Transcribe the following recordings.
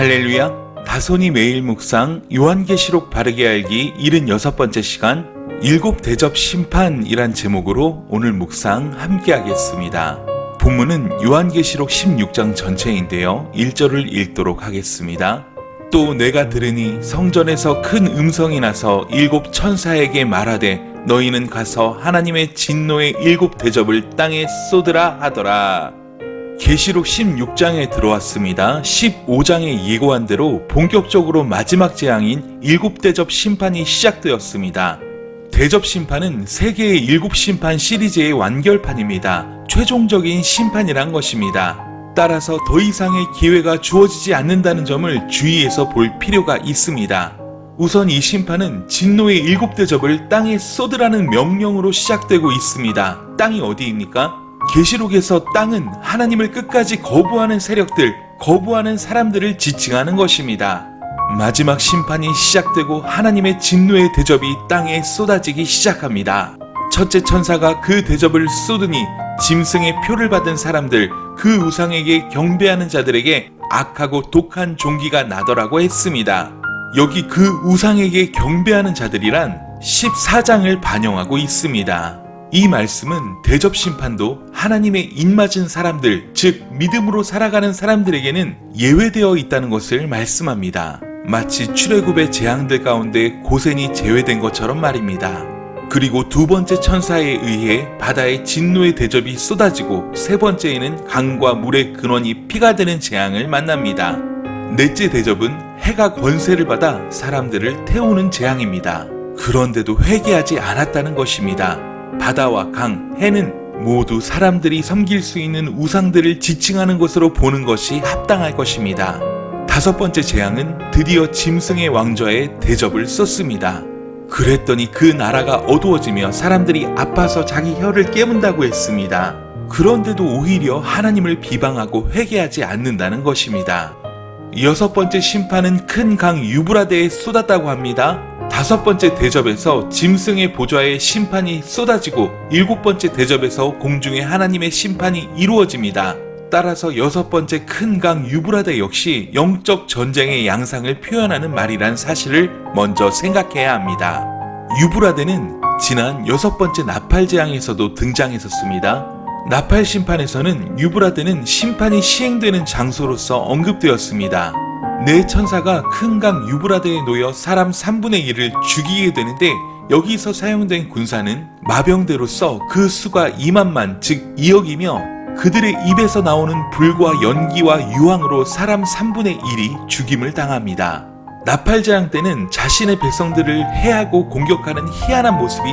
할렐루야! 다손이 매일 묵상 요한계시록 바르게 알기 76번째 시간 7대접 심판이란 제목으로 오늘 묵상 함께 하겠습니다. 본문은 요한계시록 16장 전체인데요. 1절을 읽도록 하겠습니다. 또 내가 들으니 성전에서 큰 음성이 나서 7 천사에게 말하되 너희는 가서 하나님의 진노의 7 대접을 땅에 쏟으라 하더라. 계시록 16장에 들어왔습니다. 15장에 예고한 대로 본격적으로 마지막 재앙인 7대접 심판이 시작되었습니다. 대접 심판은 세계의 7심판 시리즈의 완결판입니다. 최종적인 심판이란 것입니다. 따라서 더 이상의 기회가 주어지지 않는다는 점을 주의해서 볼 필요가 있습니다. 우선 이 심판은 진노의 7대접을 땅에 쏟으라는 명령으로 시작되고 있습니다. 땅이 어디입니까? 계시록에서 땅은 하나님을 끝까지 거부하는 세력들, 거부하는 사람들을 지칭하는 것입니다. 마지막 심판이 시작되고 하나님의 진노의 대접이 땅에 쏟아지기 시작합니다. 첫째 천사가 그 대접을 쏟으니 짐승의 표를 받은 사람들, 그 우상에게 경배하는 자들에게 악하고 독한 종기가 나더라고 했습니다. 여기 그 우상에게 경배하는 자들이란 14장을 반영하고 있습니다. 이 말씀은 대접 심판도 하나님의 입맞은 사람들, 즉 믿음으로 살아가는 사람들에게는 예외되어 있다는 것을 말씀합니다. 마치 출애굽의 재앙들 가운데 고센이 제외된 것처럼 말입니다. 그리고 두 번째 천사에 의해 바다의 진노의 대접이 쏟아지고 세 번째에는 강과 물의 근원이 피가 되는 재앙을 만납니다. 넷째 대접은 해가 권세를 받아 사람들을 태우는 재앙입니다. 그런데도 회개하지 않았다는 것입니다. 바다와 강, 해는 모두 사람들이 섬길 수 있는 우상들을 지칭하는 것으로 보는 것이 합당할 것입니다. 다섯 번째 재앙은 드디어 짐승의 왕좌에 대접을 쏟습니다. 그랬더니 그 나라가 어두워지며 사람들이 아파서 자기 혀를 깨문다고 했습니다. 그런데도 오히려 하나님을 비방하고 회개하지 않는다는 것입니다. 여섯 번째 심판은 큰 강 유브라데에 쏟았다고 합니다. 다섯 번째 대접에서 짐승의 보좌에 심판이 쏟아지고 일곱 번째 대접에서 공중에 하나님의 심판이 이루어집니다. 따라서 여섯 번째 큰 강 유브라데 역시 영적 전쟁의 양상을 표현하는 말이란 사실을 먼저 생각해야 합니다. 유브라데는 지난 여섯 번째 나팔 재앙에서도 등장했었습니다. 나팔 심판에서는 유브라데는 심판이 시행되는 장소로서 언급되었습니다. 네 천사가 큰 강 유브라데에 놓여 사람 3분의 1을 죽이게 되는데 여기서 사용된 군사는 마병대로서 그 수가 2만만 즉 2억이며 그들의 입에서 나오는 불과 연기와 유황으로 사람 3분의 1이 죽임을 당합니다. 나팔재앙 때는 자신의 백성들을 해하고 공격하는 희한한 모습이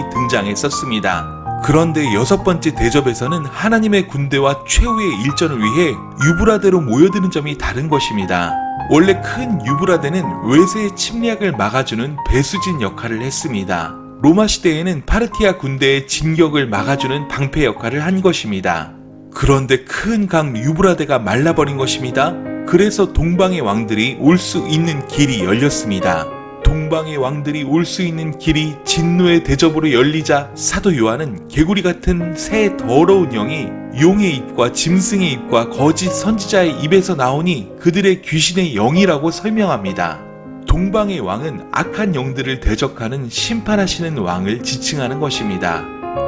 등장했었습니다. 그런데 여섯 번째 대접에서는 하나님의 군대와 최후의 일전을 위해 유브라데로 모여드는 점이 다른 것입니다. 원래 큰 유브라데는 외세의 침략을 막아주는 배수진 역할을 했습니다. 로마 시대에는 파르티아 군대의 진격을 막아주는 방패 역할을 한 것입니다. 그런데 큰 강 유브라데가 말라버린 것입니다. 그래서 동방의 왕들이 올 수 있는 길이 열렸습니다. 동방의 왕들이 올 수 있는 길이 진노의 대접으로 열리자 사도 요한은 개구리 같은 새 더러운 영이 용의 입과 짐승의 입과 거짓 선지자의 입에서 나오니 그들의 귀신의 영이라고 설명합니다. 동방의 왕은 악한 영들을 대적하는 심판하시는 왕을 지칭하는 것입니다.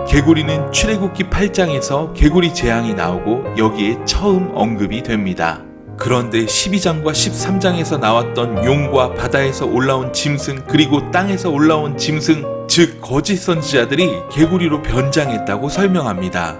개구리는 출애굽기 8장에서 개구리 재앙이 나오고 여기에 처음 언급이 됩니다. 그런데 12장과 13장에서 나왔던 용과 바다에서 올라온 짐승 그리고 땅에서 올라온 짐승 즉 거짓 선지자들이 개구리로 변장했다고 설명합니다.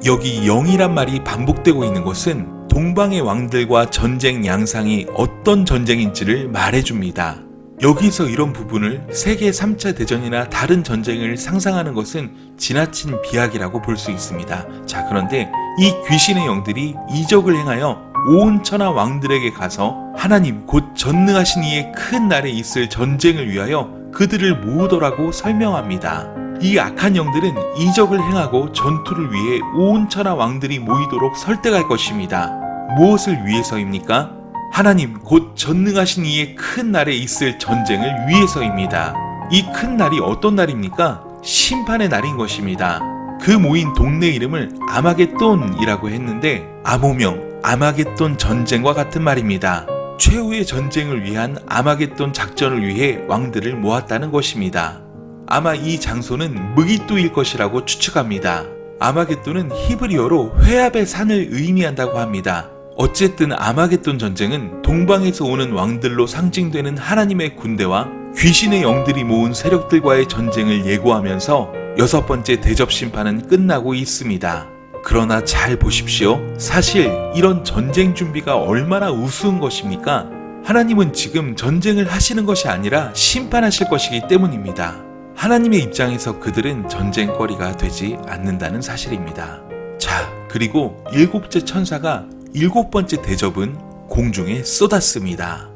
여기 영이란 말이 반복되고 있는 것은 동방의 왕들과 전쟁 양상이 어떤 전쟁인지를 말해줍니다. 여기서 이런 부분을 세계 3차 대전이나 다른 전쟁을 상상하는 것은 지나친 비약이라고 볼 수 있습니다. 자, 그런데 이 귀신의 영들이 이적을 행하여 온 천하 왕들에게 가서 하나님 곧 전능하신 이의 큰 날에 있을 전쟁을 위하여 그들을 모으더라고 설명합니다. 이 악한 영들은 이적을 행하고 전투를 위해 온 천하 왕들이 모이도록 설득할 것입니다. 무엇을 위해서입니까? 하나님 곧 전능하신 이의 큰 날에 있을 전쟁을 위해서입니다. 이 큰 날이 어떤 날입니까? 심판의 날인 것입니다. 그 모인 동네 이름을 아마겟돈이라고 했는데 암호명 아마겟돈 전쟁과 같은 말입니다. 최후의 전쟁을 위한 아마겟돈 작전을 위해 왕들을 모았다는 것입니다. 아마 이 장소는 무기또일 것이라고 추측합니다. 아마겟돈은 히브리어로 회합의 산을 의미한다고 합니다. 어쨌든 아마겟돈 전쟁은 동방에서 오는 왕들로 상징되는 하나님의 군대와 귀신의 영들이 모은 세력들과의 전쟁을 예고하면서 6번째 대접 심판은 끝나고 있습니다. 그러나 잘 보십시오. 사실 이런 전쟁 준비가 얼마나 우스운 것입니까? 하나님은 지금 전쟁을 하시는 것이 아니라 심판하실 것이기 때문입니다. 하나님의 입장에서 그들은 전쟁거리가 되지 않는다는 사실입니다. 자, 그리고 7째 천사가 7번째 대접은 공중에 쏟았습니다.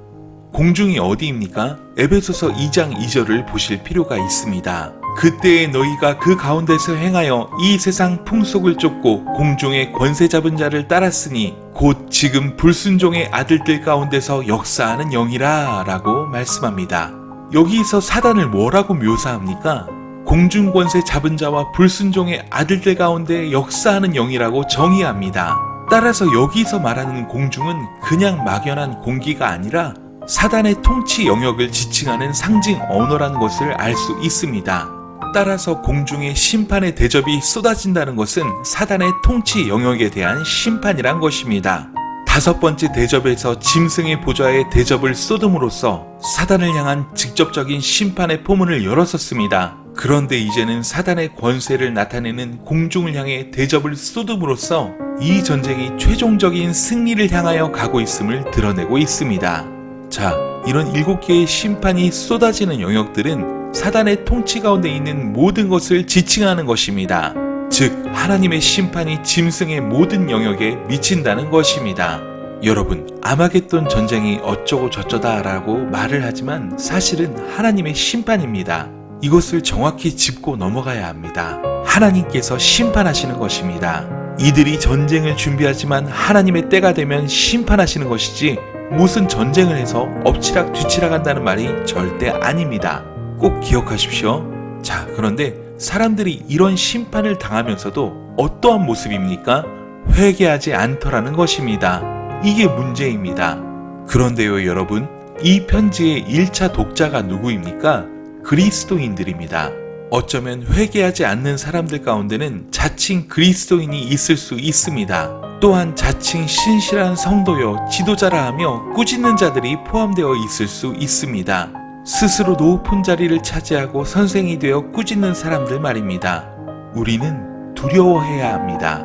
공중이 어디입니까? 에베소서 2장 2절을 보실 필요가 있습니다. 그때에 너희가 그 가운데서 행하여 이 세상 풍속을 쫓고 공중의 권세 잡은 자를 따랐으니 곧 지금 불순종의 아들들 가운데서 역사하는 영이라 라고 말씀합니다. 여기서 사단을 뭐라고 묘사합니까? 공중 권세 잡은 자와 불순종의 아들들 가운데 역사하는 영이라고 정의합니다. 따라서 여기서 말하는 공중은 그냥 막연한 공기가 아니라 사단의 통치 영역을 지칭하는 상징 언어라는 것을 알 수 있습니다. 따라서 공중에 심판의 대접이 쏟아진다는 것은 사단의 통치 영역에 대한 심판이란 것입니다. 5번째 대접에서 짐승의 보좌에 대접을 쏟음으로써 사단을 향한 직접적인 심판의 포문을 열었었습니다. 그런데 이제는 사단의 권세를 나타내는 공중을 향해 대접을 쏟음으로써 이 전쟁이 최종적인 승리를 향하여 가고 있음을 드러내고 있습니다. 자, 이런 7개의 심판이 쏟아지는 영역들은 사단의 통치 가운데 있는 모든 것을 지칭하는 것입니다. 즉, 하나님의 심판이 짐승의 모든 영역에 미친다는 것입니다. 여러분, 아마겟돈 전쟁이 어쩌고 저쩌다 라고 말을 하지만 사실은 하나님의 심판입니다. 이것을 정확히 짚고 넘어가야 합니다. 하나님께서 심판하시는 것입니다. 이들이 전쟁을 준비하지만 하나님의 때가 되면 심판하시는 것이지 무슨 전쟁을 해서 엎치락 뒤치락 한다는 말이 절대 아닙니다. 꼭 기억하십시오. 자, 그런데 사람들이 이런 심판을 당하면서도 어떠한 모습입니까? 회개하지 않더라는 것입니다. 이게 문제입니다. 그런데요, 여러분, 이 편지의 1차 독자가 누구입니까? 그리스도인들입니다. 어쩌면 회개하지 않는 사람들 가운데는 자칭 그리스도인이 있을 수 있습니다. 또한 자칭 신실한 성도여 지도자라 하며 꾸짖는 자들이 포함되어 있을 수 있습니다. 스스로 높은 자리를 차지하고 선생이 되어 꾸짖는 사람들 말입니다. 우리는 두려워해야 합니다.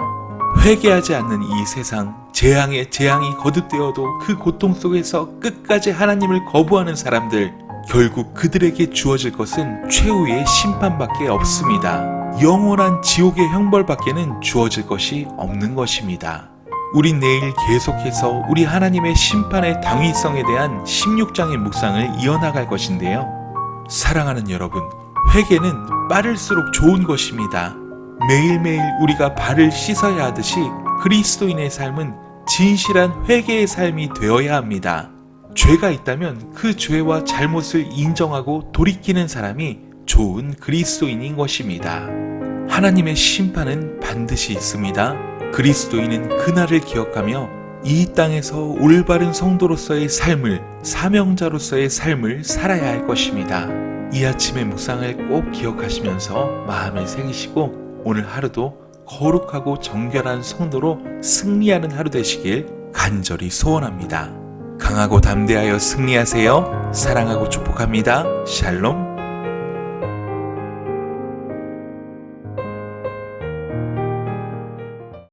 회개하지 않는 이 세상, 재앙에 재앙이 거듭되어도 그 고통 속에서 끝까지 하나님을 거부하는 사람들, 결국 그들에게 주어질 것은 최후의 심판밖에 없습니다. 영원한 지옥의 형벌밖에는 주어질 것이 없는 것입니다. 우린 내일 계속해서 우리 하나님의 심판의 당위성에 대한 16장의 묵상을 이어나갈 것인데요. 사랑하는 여러분, 회개는 빠를수록 좋은 것입니다. 매일매일 우리가 발을 씻어야 하듯이 그리스도인의 삶은 진실한 회개의 삶이 되어야 합니다. 죄가 있다면 그 죄와 잘못을 인정하고 돌이키는 사람이 좋은 그리스도인인 것입니다. 하나님의 심판은 반드시 있습니다. 그리스도인은 그날을 기억하며 이 땅에서 올바른 성도로서의 삶을, 사명자로서의 삶을 살아야 할 것입니다. 이 아침의 묵상을 꼭 기억하시면서 마음을 새기시고 오늘 하루도 거룩하고 정결한 성도로 승리하는 하루 되시길 간절히 소원합니다. 강하고 담대하여 승리하세요. 사랑하고 축복합니다. 샬롬.